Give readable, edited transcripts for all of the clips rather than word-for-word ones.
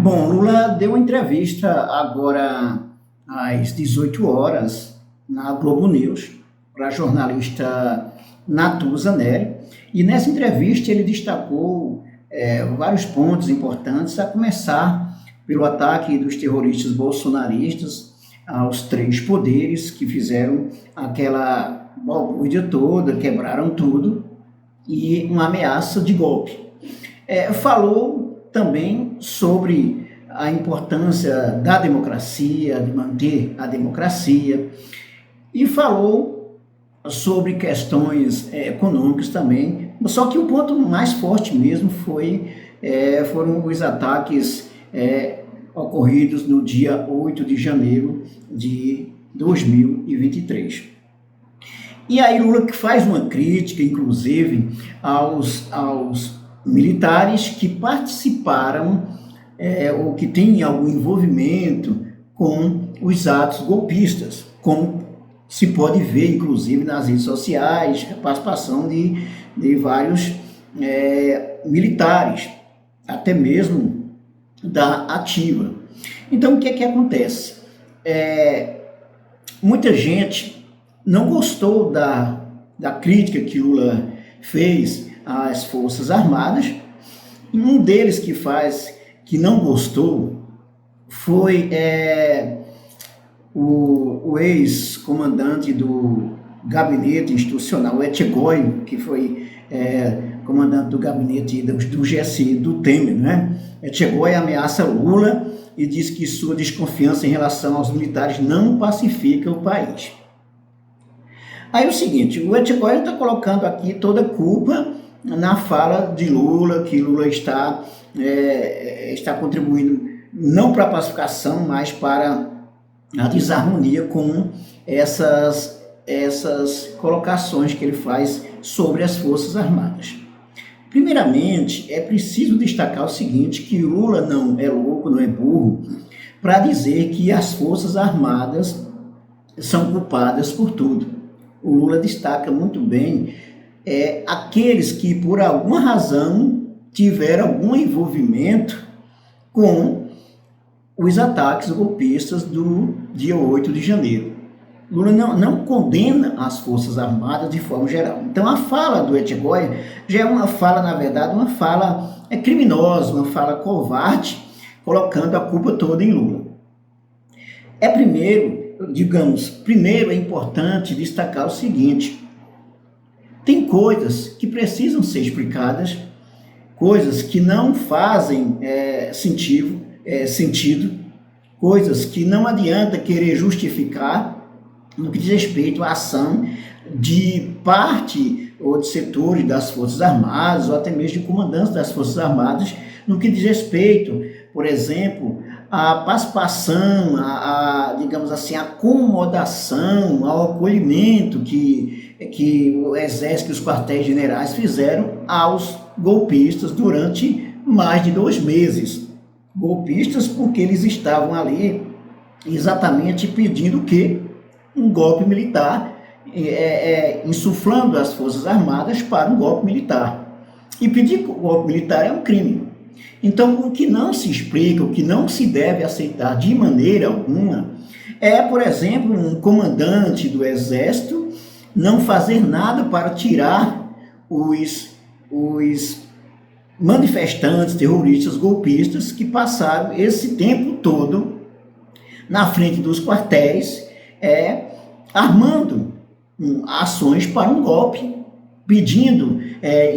Bom, Lula deu uma entrevista agora às 18 horas na Globo News para a jornalista Natuza Neri, e nessa entrevista ele destacou vários pontos importantes, a começar pelo ataque dos terroristas bolsonaristas aos três poderes que fizeram aquela balbúrdia toda, quebraram tudo, e uma ameaça de golpe. Falou também sobre a importância da democracia, de manter a democracia, e falou sobre questões econômicas também, só que o ponto mais forte mesmo foram os ataques ocorridos no dia 8 de janeiro de 2023. E aí Lula que faz uma crítica, inclusive, aos militares que participaram ou que têm algum envolvimento com os atos golpistas, como se pode ver, inclusive, nas redes sociais, a participação de vários militares, até mesmo da ativa. Então, o que é que acontece? Muita gente não gostou da crítica que Lula fez às Forças Armadas. E um deles que não gostou foi o ex-comandante do gabinete institucional, o Etchegói, que foi comandante do gabinete do GSI, do Temer, né? Etchegói ameaça Lula e diz que sua desconfiança em relação aos militares não pacifica o país. Aí é o seguinte, o Etchegói está colocando aqui toda a culpa na fala de Lula, que Lula está contribuindo não para a pacificação, mas para a desarmonia com essas colocações que ele faz sobre as Forças Armadas. Primeiramente, é preciso destacar o seguinte, que Lula não é louco, não é burro, para dizer que as Forças Armadas são culpadas por tudo. O Lula destaca muito bem aqueles que, por alguma razão, tiveram algum envolvimento com os ataques golpistas do dia 8 de janeiro. Lula não condena as Forças Armadas de forma geral. Então, a fala do Etchegói já é uma fala, na verdade, uma fala criminosa, uma fala covarde, colocando a culpa toda em Lula. Primeiro é importante destacar o seguinte: tem coisas que precisam ser explicadas, coisas que não fazem sentido, coisas que não adianta querer justificar no que diz respeito à ação de parte ou de setores das Forças Armadas, ou até mesmo de comandantes das Forças Armadas, no que diz respeito, por exemplo, à participação, digamos assim, a acomodação, ao acolhimento que o Exército e os quartéis generais fizeram aos golpistas durante mais de 2 meses. Golpistas porque eles estavam ali exatamente pedindo o quê? Um golpe militar, insuflando as Forças Armadas para um golpe militar. E pedir um golpe militar é um crime. Então, o que não se explica, o que não se deve aceitar de maneira alguma, por exemplo, um comandante do Exército não fazer nada para tirar os manifestantes, terroristas, golpistas que passaram esse tempo todo na frente dos quartéis, armando ações para um golpe, pedindo,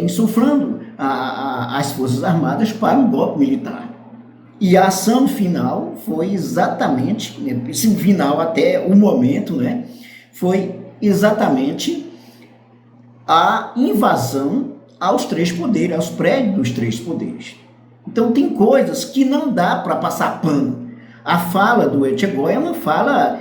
insuflando as Forças Armadas para um golpe militar. E a ação final foi exatamente, esse final até o momento, né, foi exatamente a invasão aos três poderes, aos prédios dos três poderes. Então tem coisas que não dá para passar pano. A fala do Etchegói é uma fala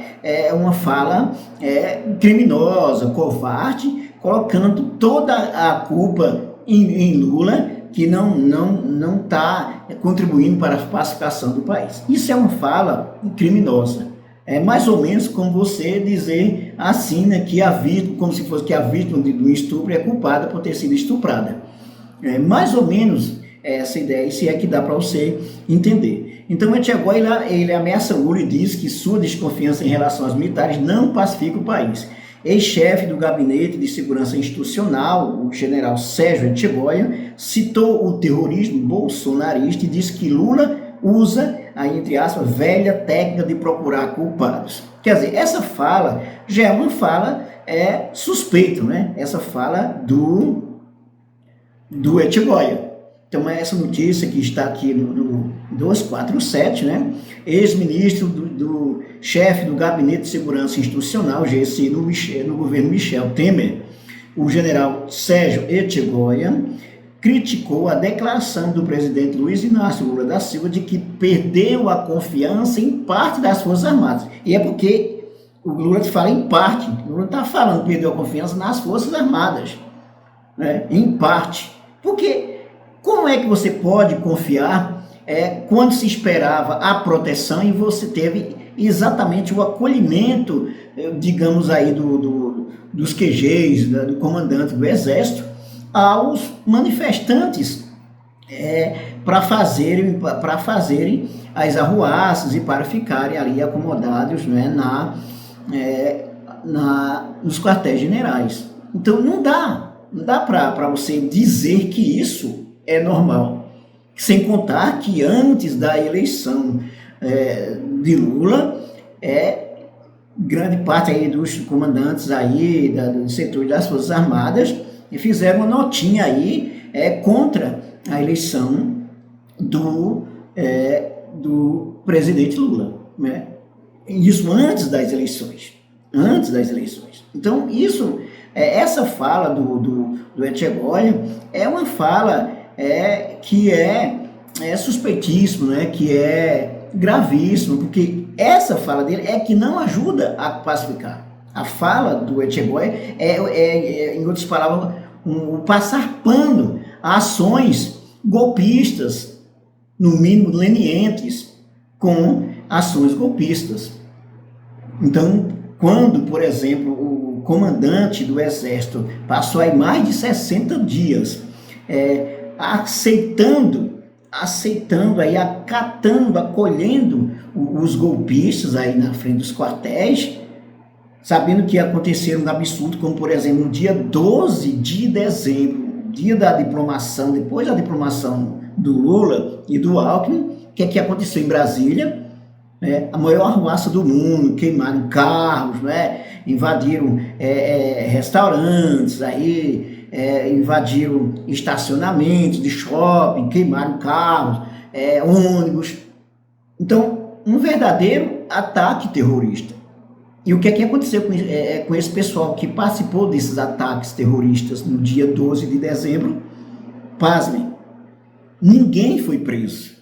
criminosa, covarde, colocando toda a culpa em Lula, que não está contribuindo para a pacificação do país. Isso é uma fala criminosa. É mais ou menos como você dizer assim, né, que a vítima, como se fosse que a vítima do estupro é culpada por ter sido estuprada. É mais ou menos essa ideia, se é que dá para você entender. Então, o Etchegói, ele ameaça Lula e diz que sua desconfiança em relação aos militares não pacifica o país. Ex-chefe do Gabinete de Segurança Institucional, o general Sérgio Etchegói, citou o terrorismo bolsonarista e disse que Lula usa, aí, entre aspas, velha técnica de procurar culpados. Quer dizer, essa fala já é uma fala suspeita, né? Essa fala do Etchegói. Então, essa notícia que está aqui no 247, né? Ex-ministro do chefe do Gabinete de Segurança Institucional, GSI, no governo Michel Temer, o general Sérgio Etchegói, criticou a declaração do presidente Luiz Inácio Lula da Silva de que perdeu a confiança em parte das Forças Armadas. E é porque o Lula fala em parte, o Lula está falando que perdeu a confiança nas Forças Armadas, né? Em parte. Porque como é que você pode confiar quando se esperava a proteção e você teve exatamente o acolhimento, digamos aí, dos QGs, do comandante do Exército, aos manifestantes para fazerem as arruaças e para ficarem ali acomodados, né, nos quartéis generais. Então não dá para você dizer que isso é normal, sem contar que antes da eleição de Lula, grande parte aí dos comandantes aí do setor das Forças Armadas fizeram uma notinha aí contra a eleição do presidente Lula, né? Isso antes das eleições. Então, essa fala do Etchegói é uma fala que é suspeitíssima, né? Que é gravíssima, porque essa fala dele é que não ajuda a pacificar. A fala do Etchegói em outras palavras, um passar pano a ações golpistas, no mínimo lenientes, com ações golpistas. Então, quando, por exemplo, o comandante do Exército passou aí mais de 60 dias aceitando aí, acatando, acolhendo os golpistas aí na frente dos quartéis, sabendo que ia acontecer um absurdo, como por exemplo no dia 12 de dezembro, dia da diplomação, depois da diplomação do Lula e do Alckmin, que é que aconteceu em Brasília, a maior arruaça do mundo, queimaram carros, né? Invadiram restaurantes, aí, invadiram estacionamentos de shopping, queimaram carros, ônibus. Então, um verdadeiro ataque terrorista. E o que é que aconteceu com esse pessoal que participou desses ataques terroristas no dia 12 de dezembro? Pasmem, ninguém foi preso.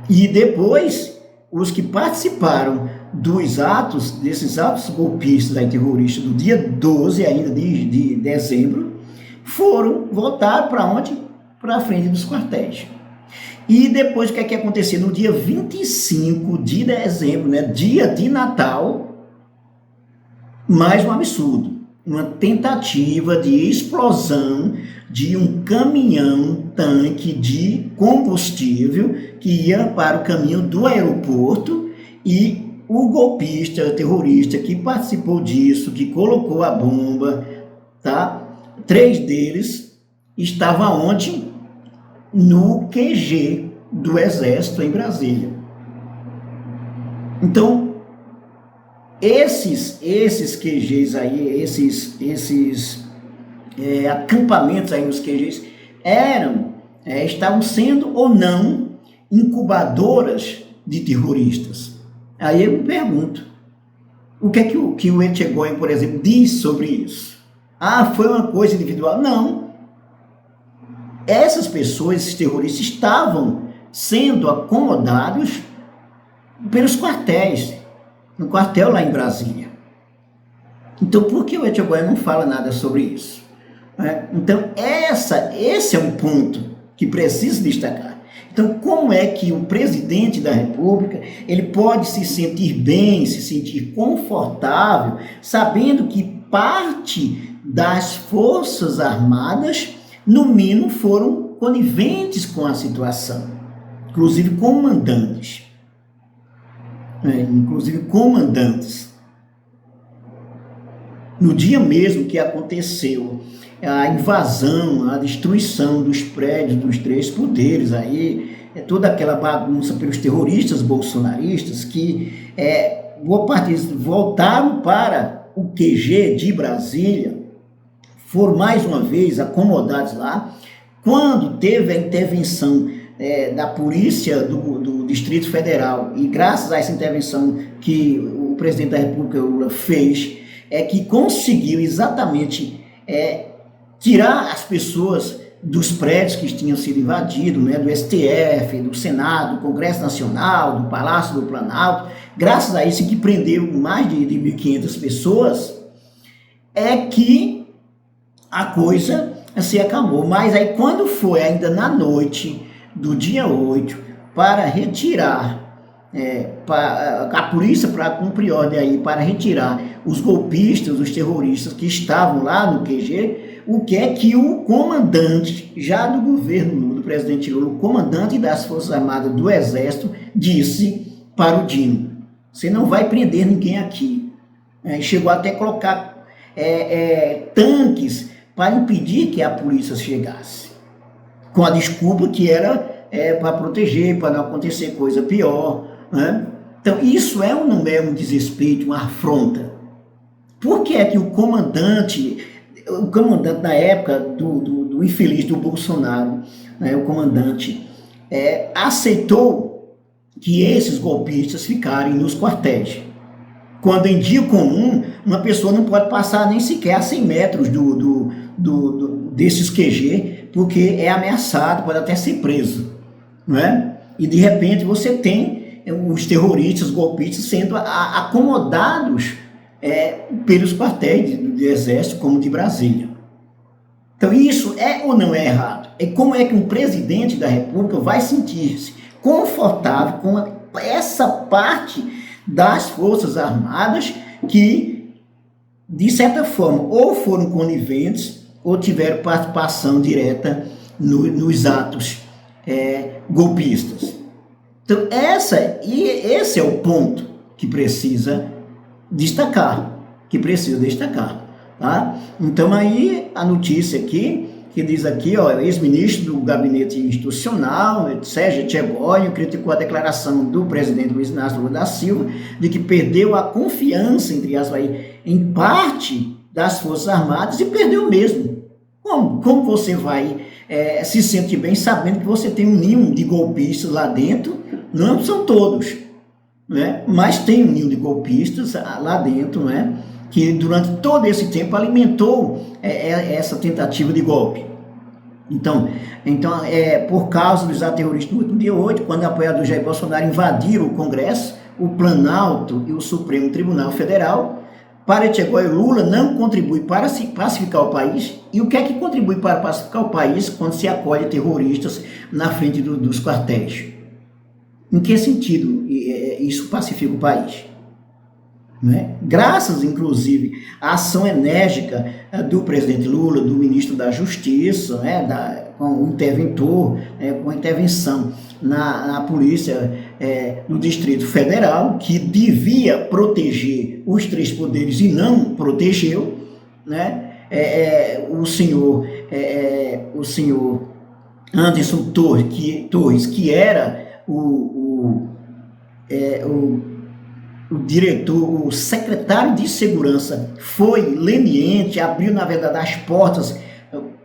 E depois, os que participaram desses atos golpistas aí, terroristas do dia 12 ainda de dezembro, voltaram para onde? Para a frente dos quartéis. E depois, o que é que aconteceu? No dia 25 de dezembro, né, dia de Natal, mais um absurdo. Uma tentativa de explosão de um caminhão-tanque de combustível que ia para o caminho do aeroporto, e o golpista, terrorista que participou disso, que colocou a bomba, tá? 3 deles estavam onde? No QG do Exército em Brasília. Então, esses QGs aí, esses acampamentos aí nos QGs estavam sendo ou não incubadoras de terroristas. Aí eu me pergunto, o que é que o Etchegói, por exemplo, diz sobre isso? Foi uma coisa individual? Não. Essas pessoas, esses terroristas, estavam sendo acomodados pelos quartéis, no quartel lá em Brasília. Então, por que o Etchegói não fala nada sobre isso? Então, esse é um ponto que precisa destacar. Então, como é que o presidente da República ele pode se sentir bem, se sentir confortável, sabendo que parte das Forças Armadas, no mínimo, foram coniventes com a situação, inclusive comandantes. No dia mesmo que aconteceu a invasão, a destruição dos prédios dos três poderes, aí toda aquela bagunça pelos terroristas bolsonaristas que boa parte deles voltaram para o QG de Brasília, foram mais uma vez acomodados lá. Quando teve a intervenção da polícia do Distrito Federal, e graças a essa intervenção que o presidente da República, Lula, fez, que conseguiu exatamente tirar as pessoas dos prédios que tinham sido invadidos, do STF, do Senado, do Congresso Nacional, do Palácio do Planalto. Graças a isso, que prendeu mais de 1.500 pessoas, que a coisa se acalmou. Mas aí, quando foi ainda na noite do dia 8, para retirar, a polícia para cumprir ordem aí, para retirar os golpistas, os terroristas que estavam lá no QG, o que o comandante, já do governo do presidente Lula, o comandante das Forças Armadas do Exército, disse para o Dino: você não vai prender ninguém aqui. Chegou até a colocar tanques para impedir que a polícia chegasse, com a desculpa que era para proteger, para não acontecer coisa pior. Então, isso é ou não é um desrespeito, uma afronta? Por que que o comandante na época do infeliz do Bolsonaro, o comandante, aceitou que esses golpistas ficarem nos quartéis, quando em dia comum uma pessoa não pode passar nem sequer a 100 metros desses QG, porque é ameaçado, pode até ser preso, E de repente você tem os terroristas, os golpistas sendo acomodados pelos quartéis do Exército, como de Brasília. Então isso é ou não é errado? Como é que um presidente da República vai sentir-se confortável com essa parte das Forças Armadas que, de certa forma, ou foram coniventes ou tiveram participação direta nos atos golpistas? Então, esse é o ponto que precisa destacar, tá? Então, aí, a notícia aqui, que diz aqui, ex-ministro do Gabinete Institucional, Sérgio Etchegónio, criticou a declaração do presidente Luiz Inácio Lula da Silva de que perdeu a confiança, entre aspas, em parte das Forças Armadas, e perdeu mesmo. Como você vai se sentir bem sabendo que você tem um ninho de golpistas lá dentro? Não são todos, mas tem um ninho de golpistas lá dentro, que durante todo esse tempo alimentou essa tentativa de golpe. Então, por causa dos atos terroristas do último dia 8, quando apoiadores de Jair Bolsonaro invadiram o Congresso, o Planalto e o Supremo Tribunal Federal, para Etchegónio, Lula não contribui para se pacificar o país. E o que é que contribui para pacificar o país quando se acolhe terroristas na frente dos quartéis? Em que sentido isso pacifica o país? Graças, inclusive, à ação enérgica do presidente Lula, do ministro da Justiça, com o interventor, com a intervenção na polícia do Distrito Federal, que devia proteger os três poderes e não protegeu, o senhor Anderson Torres, que era o diretor, o secretário de Segurança, foi leniente, abriu, na verdade, as portas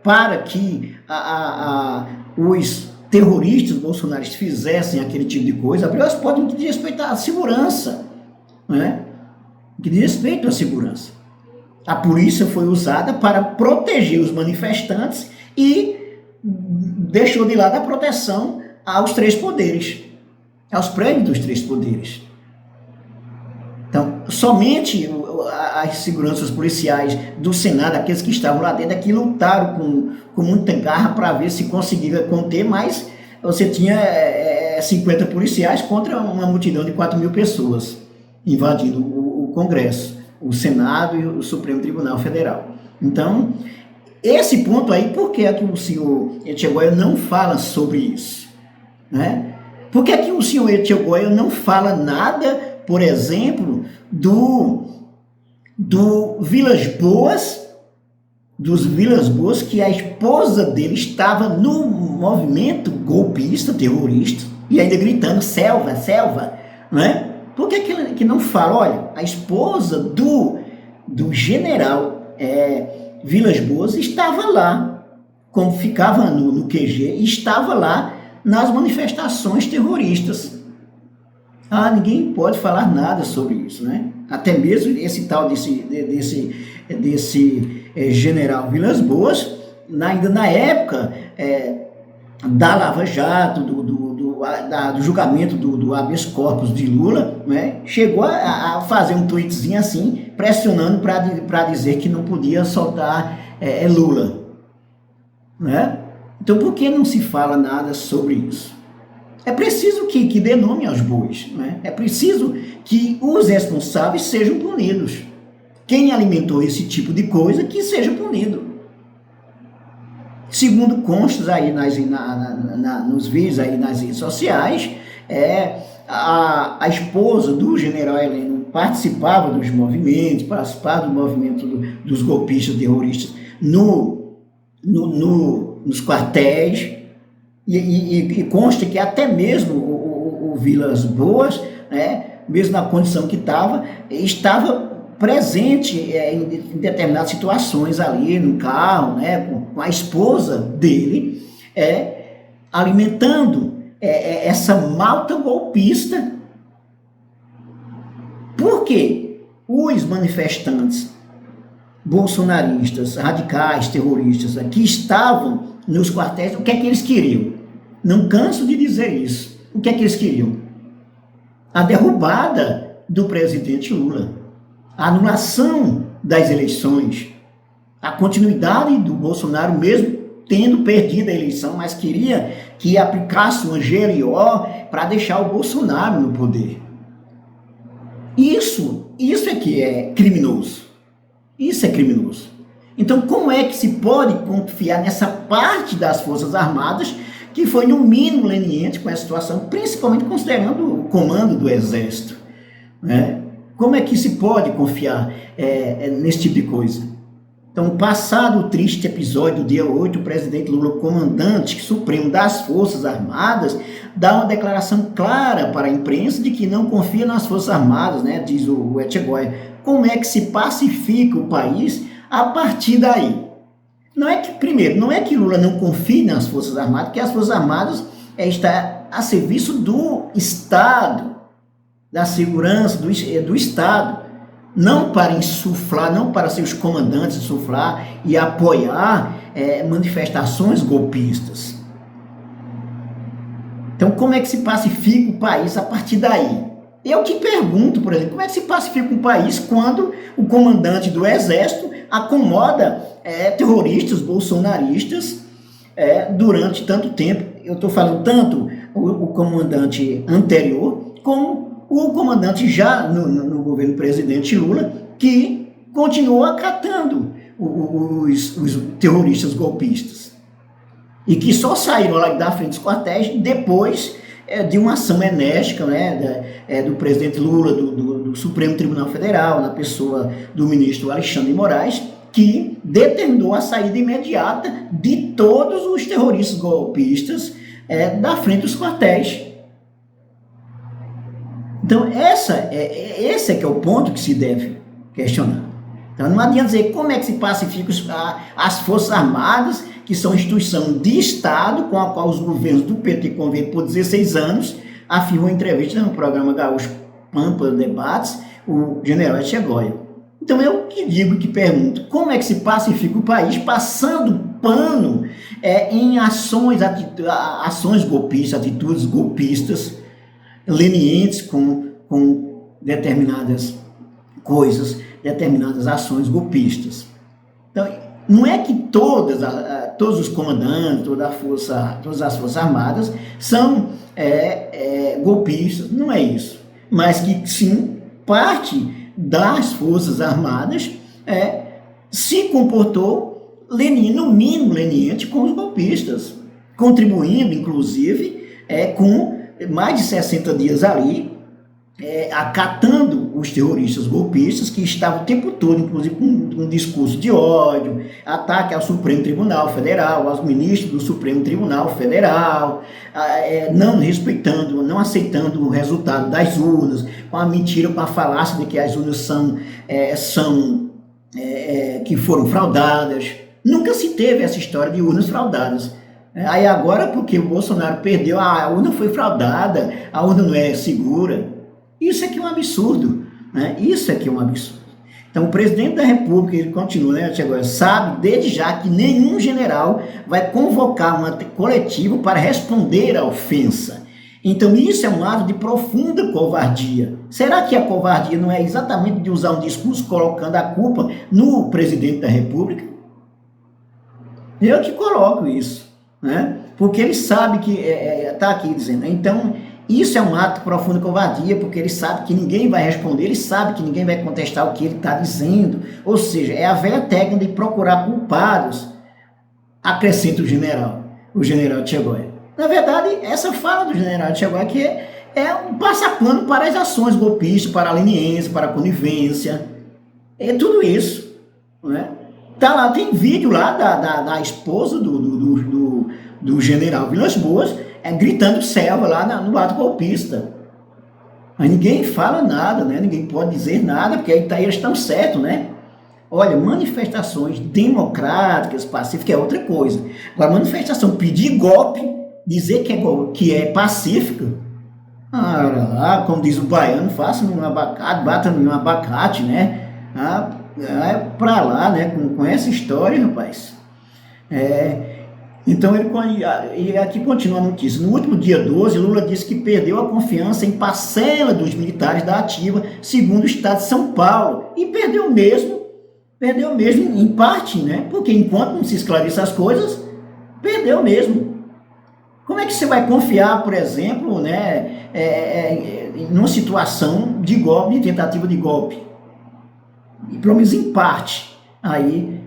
para que os terroristas bolsonaristas fizessem aquele tipo de coisa, abriu as portas que diz respeito à segurança, que diz respeito à segurança. A polícia foi usada para proteger os manifestantes e deixou de lado a proteção aos três poderes, aos prédios dos três poderes. Então, somente as seguranças policiais do Senado, aqueles que estavam lá dentro, que lutaram com muita garra para ver se conseguia conter, mas você tinha 50 policiais contra uma multidão de 4.000 pessoas invadindo o Congresso, o Senado e o Supremo Tribunal Federal. Então, esse ponto aí, por que é que o senhor Etchegoyen não fala sobre isso? Né? Por que é que o senhor Etchegoyen não fala nada, por exemplo, do Vilas Boas, dos Vilas Boas, que a esposa dele estava no movimento golpista, terrorista, e ainda gritando, selva, selva, né? Por que não fala? Olha, a esposa do general Vilas Boas estava lá, como ficava no QG, estava lá nas manifestações terroristas. Ninguém pode falar nada sobre isso, né? Até mesmo esse tal desse general Vilas Boas, ainda na época da Lava Jato, do julgamento do habeas corpus de Lula, né? Chegou a fazer um tweetzinho assim, pressionando para dizer que não podia soltar Lula, né? Então, por que não se fala nada sobre isso? É preciso que dê nome aos bois, né? É preciso que os responsáveis sejam punidos. Quem alimentou esse tipo de coisa, que seja punido. Segundo constas aí nos vídeos aí nas redes sociais, a esposa do general Heleno participava dos movimentos, participava do movimento dos golpistas terroristas nos quartéis, e consta que até mesmo o Vilas Boas, né, mesmo na condição que estava presente em determinadas situações ali no carro, né, com a esposa dele, alimentando essa malta golpista. Por quê? Os manifestantes bolsonaristas, radicais, terroristas, que estavam nos quartéis, o que é que eles queriam? Não canso de dizer isso. O que é que eles queriam? A derrubada do presidente Lula, a anulação das eleições, a continuidade do Bolsonaro, mesmo tendo perdido a eleição, mas queria que aplicasse uma GLO para deixar o Bolsonaro no poder. Isso é que é criminoso. Isso é criminoso. Então, como é que se pode confiar nessa parte das Forças Armadas que foi, no mínimo, leniente com essa situação, principalmente considerando o comando do Exército, né? Como é que se pode confiar nesse tipo de coisa? Então, passado o triste episódio do dia 8, o presidente Lula, comandante supremo das Forças Armadas, dá uma declaração clara para a imprensa de que não confia nas Forças Armadas, né? Diz o Etchegoyen. Como é que se pacifica o país a partir daí? Não é que Lula não confie nas Forças Armadas, porque as Forças Armadas estão a serviço do Estado, da segurança do Estado, não para insuflar, não para ser os comandantes insuflar e apoiar manifestações golpistas. Então, como é que se pacifica o país a partir daí? Eu te pergunto, por exemplo, como é que se pacifica um país quando o comandante do Exército acomoda terroristas bolsonaristas durante tanto tempo? Eu estou falando tanto o comandante anterior como o comandante já no governo presidente Lula, que continuou acatando os terroristas golpistas e que só saíram lá da frente dos quartéis depois de uma ação enérgica, né, do presidente Lula, do Supremo Tribunal Federal, na pessoa do ministro Alexandre de Moraes, que determinou a saída imediata de todos os terroristas golpistas da frente dos quartéis. Então, esse é que é o ponto que se deve questionar. Então, não adianta dizer como é que se pacifica as Forças Armadas, que são instituição de Estado, com a qual os governos do PT convivem por 16 anos, afirmou em entrevista no programa Gaúcho Pampa Debates, o general Etchegoyen. Então, eu que digo, que pergunto, como é que se pacifica o país passando pano em ações golpistas, atitudes golpistas, lenientes com determinadas coisas, determinadas ações golpistas. Então, não é que todos os comandantes, todas as Forças Armadas são golpistas, não é isso. Mas que, sim, parte das Forças Armadas se comportou no mínimo leniente com os golpistas, contribuindo, inclusive, com mais de 60 dias ali, acatando os terroristas golpistas que estavam o tempo todo, inclusive com um discurso de ódio, ataque ao Supremo Tribunal Federal, aos ministros do Supremo Tribunal Federal, não respeitando, não aceitando o resultado das urnas, com a mentira, com a falácia de que as urnas que foram fraudadas. Nunca se teve essa história de urnas fraudadas. Aí agora, porque o Bolsonaro perdeu, a urna foi fraudada, a urna não é segura. Isso aqui é um absurdo, né? Isso aqui é um absurdo. Então, o presidente da República, ele continua, né, agora, sabe desde já que nenhum general vai convocar uma coletiva para responder à ofensa. Então, isso é um ato de profunda covardia. Será que a covardia não é exatamente de usar um discurso colocando a culpa no presidente da República? Eu que coloco isso, né? Porque ele sabe que está aqui dizendo, então, isso é um ato de profunda covardia, porque ele sabe que ninguém vai responder, ele sabe que ninguém vai contestar o que ele está dizendo. Ou seja, é a velha técnica de procurar culpados, acrescenta o general Tchegoia. Na verdade, essa fala do general Tchegoia que é um passapano para as ações golpistas, para a leniência, para a conivência, é tudo isso, né? Tá lá, tem vídeo lá da esposa do general Vilas Boas, gritando selva lá no ato golpista. Mas ninguém fala nada, né? Ninguém pode dizer nada, porque aí eles estão certos, né? Olha, manifestações democráticas, pacíficas, é outra coisa. Agora, manifestação, pedir golpe, dizer que é pacífica, como diz o baiano, faça um abacate, bata um abacate, né? É pra lá, né? Com essa história, rapaz. Então, e aqui continua a notícia. No último dia 12, Lula disse que perdeu a confiança em parcela dos militares da ativa, segundo o Estado de São Paulo. E perdeu mesmo em parte, né? Porque enquanto não se esclareça as coisas, perdeu mesmo. Como é que você vai confiar, por exemplo, né, numa situação de golpe, de tentativa de golpe? E pelo menos em parte, aí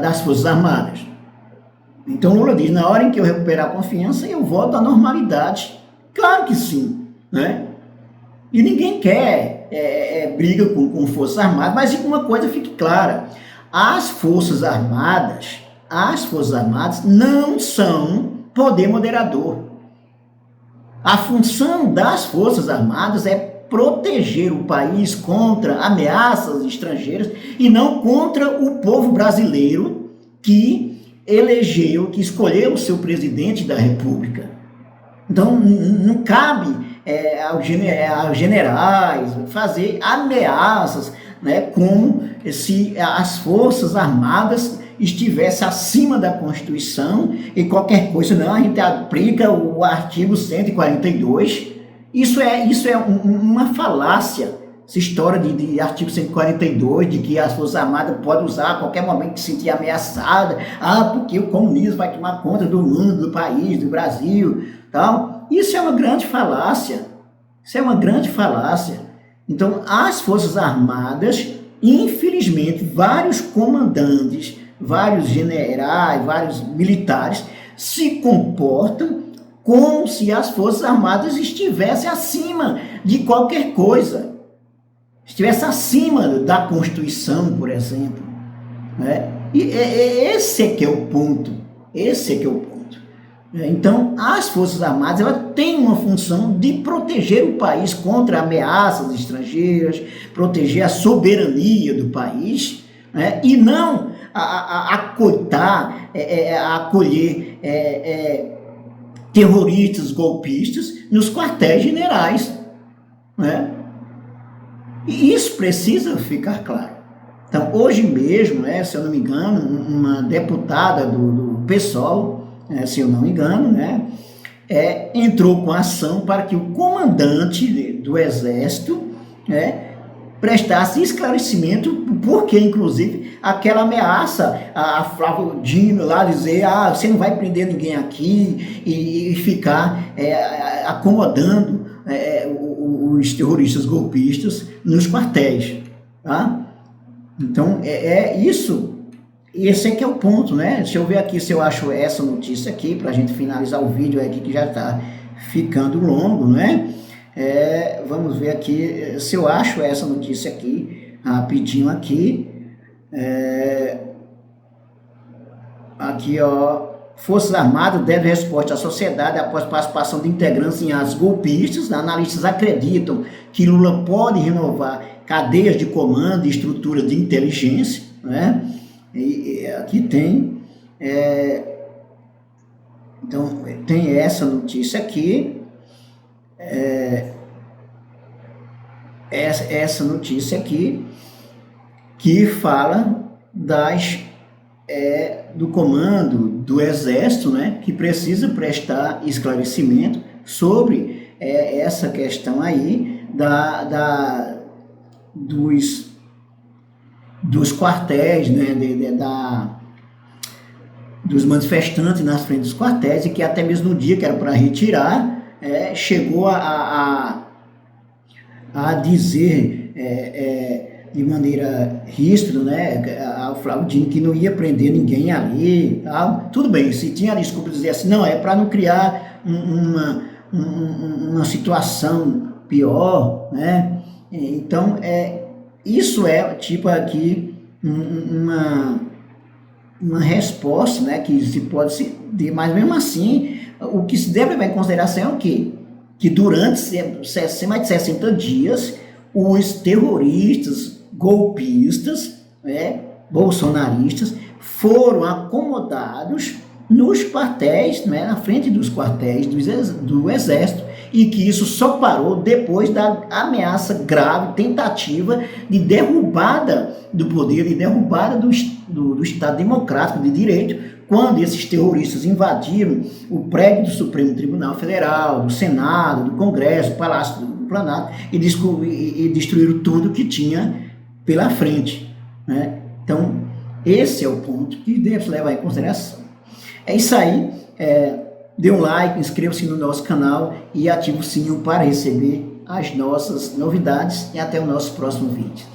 das Forças Armadas. Então Lula diz, na hora em que eu recuperar a confiança, eu volto à normalidade. Claro que sim, né? E ninguém quer briga com Forças Armadas, mas uma coisa fique clara, as Forças Armadas não são poder moderador. A função das Forças Armadas é proteger o país contra ameaças estrangeiras e não contra o povo brasileiro que que escolheu o seu presidente da República. Então, não cabe aos generais fazer ameaças, né, como se as Forças Armadas estivessem acima da Constituição e qualquer coisa, não, a gente aplica o artigo 142. Isso é uma falácia, essa história de artigo 142, de que as Forças Armadas podem usar a qualquer momento que se sentir ameaçada, porque o comunismo vai tomar conta do mundo, do país, do Brasil, tal. Isso é uma grande falácia, Então, as Forças Armadas, infelizmente, vários comandantes, vários generais, vários militares, se comportam como se as Forças Armadas estivessem acima de qualquer coisa, estivessem acima da Constituição, por exemplo, né? E esse é que é o ponto, Então, as Forças Armadas, ela tem uma função de proteger o país contra ameaças estrangeiras, proteger a soberania do país, né? E não acolher terroristas, golpistas nos quartéis generais, né? E isso precisa ficar claro. Então, hoje mesmo, se eu não me engano, uma deputada do PSOL, se eu não me engano, entrou com ação para que o comandante do Exército, prestasse esclarecimento, porque, inclusive, aquela ameaça, a Flávio Dino lá dizer, você não vai prender ninguém aqui e ficar acomodando os terroristas golpistas nos quartéis, tá? Então, isso, esse é que é o ponto, né? Deixa eu ver aqui se eu acho essa notícia aqui, para a gente finalizar o vídeo aqui, que já está ficando longo, né? Vamos ver aqui se eu acho essa notícia aqui, rapidinho aqui. Aqui, ó. Forças Armadas devem resposta à sociedade após participação de integrantes em atos golpistas. Analistas acreditam que Lula pode renovar cadeias de comando e estruturas de inteligência, né? E aqui tem, então, tem essa notícia aqui, essa notícia aqui, que fala do comando do Exército, né, que precisa prestar esclarecimento sobre essa questão aí dos quartéis, né, dos manifestantes nas frente dos quartéis, e que até mesmo no dia que era para retirar, chegou a dizer de maneira ríspida, né, ao Flávio Dino, que não ia prender ninguém ali, tal. Tudo bem, se tinha a desculpa de dizer assim, não, é para não criar uma situação pior, né? Então, isso é tipo aqui uma resposta, né, que se pode se ter, mas mesmo assim, o que se deve levar em consideração é o quê? Que durante mais de 60 dias, os terroristas, golpistas, bolsonaristas, foram acomodados nos quartéis, né, na frente dos quartéis do Exército, e que isso só parou depois da ameaça grave, tentativa de derrubada do poder, de derrubada do Estado Democrático de Direito, quando esses terroristas invadiram o prédio do Supremo Tribunal Federal, do Senado, do Congresso, do Palácio do Planalto, e destruíram tudo que tinha pela frente, né? Então, esse é o ponto que deve levar em consideração. É isso aí. Dê um like, inscreva-se no nosso canal e ative o sininho para receber as nossas novidades, e até o nosso próximo vídeo.